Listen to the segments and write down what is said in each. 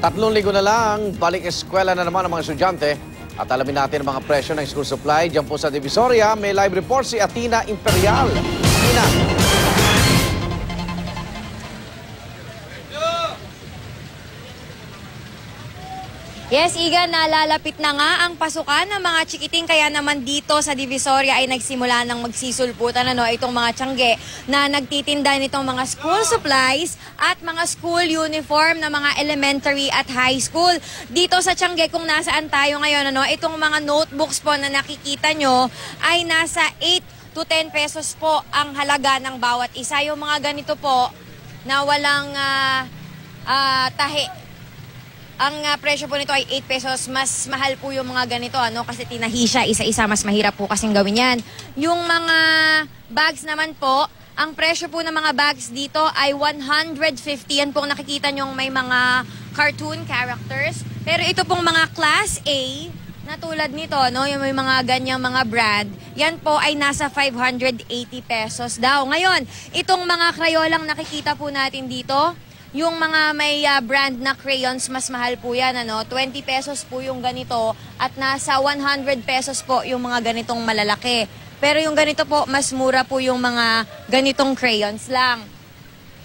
3 linggo na lang, balik eskwela na naman ang mga estudyante. At alamin natin ang mga presyo ng school supply. Diyan po sa Divisoria, may live report si Athena Imperial. Athena. Yes, Igan, nalalapit na nga ang pasukan ng mga chikiting, kaya naman dito sa Divisoria ay nagsimula ng magsisulputan itong mga tiyangge na nagtitinda nitong mga school supplies at mga school uniform ng mga elementary at high school. Dito sa tiyangge kung nasaan tayo ngayon, itong mga notebooks po na nakikita nyo ay nasa 8 to 10 pesos po ang halaga ng bawat isa. Yung mga ganito po na walang tahi. Ang presyo po nito ay 8 pesos. Mas mahal po yung mga ganito, kasi tinahi siya isa-isa. Mas mahirap po kasing gawin yan. Yung mga bags naman po, ang presyo po ng mga bags dito ay 150. Yan po nakikita nyong may mga cartoon characters. Pero ito pong mga Class A, na tulad nito, yung may mga ganyang mga brand, yan po ay nasa 580 pesos daw. Ngayon, itong mga krayolang nakikita po natin dito, yung mga may brand na crayons, mas mahal po yan, 20 pesos po yung ganito at nasa 100 pesos po yung mga ganitong malalaki. Pero yung ganito po, mas mura po yung mga ganitong crayons lang.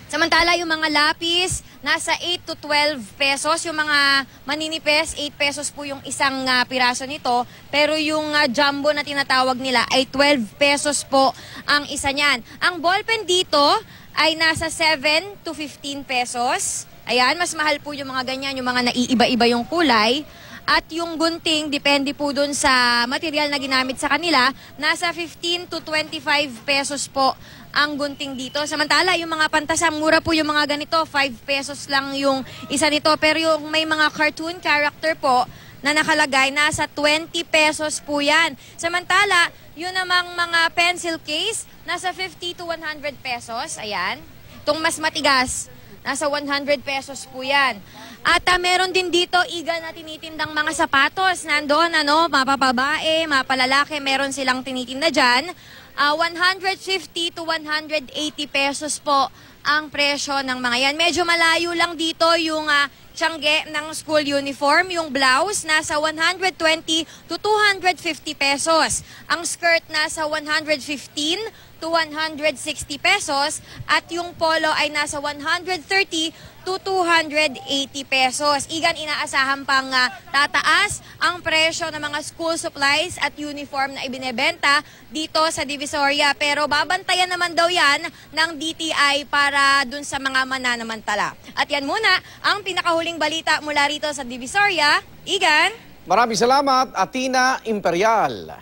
Samantala, yung mga lapis, nasa 8 to 12 pesos. Yung mga maninipes, 8 pesos po yung isang piraso nito. Pero yung jumbo na tinatawag nila ay 12 pesos po ang isa niyan. Ang ballpen dito ay nasa 7 to 15 pesos. Ayan, mas mahal po yung mga ganyan, yung mga naiiba-iba yung kulay. At yung gunting, depende po dun sa material na ginamit sa kanila, nasa 15 to 25 pesos po ang gunting dito. Samantala, yung mga pantasam, mura po yung mga ganito, 5 pesos lang yung isa nito. Pero yung may mga cartoon character po na nakalagay, nasa 20 pesos po yan. Samantala, yun namang mga pencil case, nasa 50 to 100 pesos. Ayan. Itong mas matigas, nasa 100 pesos po yan. At meron din dito, Iga, na tinitindang mga sapatos. Nandun, mapapabae, mapalalaki, meron silang tinitinda dyan. 150 to 180 pesos po ang presyo ng mga yan. Medyo malayo lang dito yung tiyangge ng school uniform. Yung blouse, nasa 120 to 250 pesos. Ang skirt, nasa 115 to 160 pesos. At yung polo ay nasa 130 to 280 pesos. Igan, inaasahan pang tataas ang presyo ng mga school supplies at uniform na ibinebenta dito sa Divisoria. Pero babantayan naman daw yan ng DTI para dun sa mga mananamantala. At yan muna ang pinakahuling balita mula rito sa Divisoria. Igan? Maraming salamat, Athena Imperial.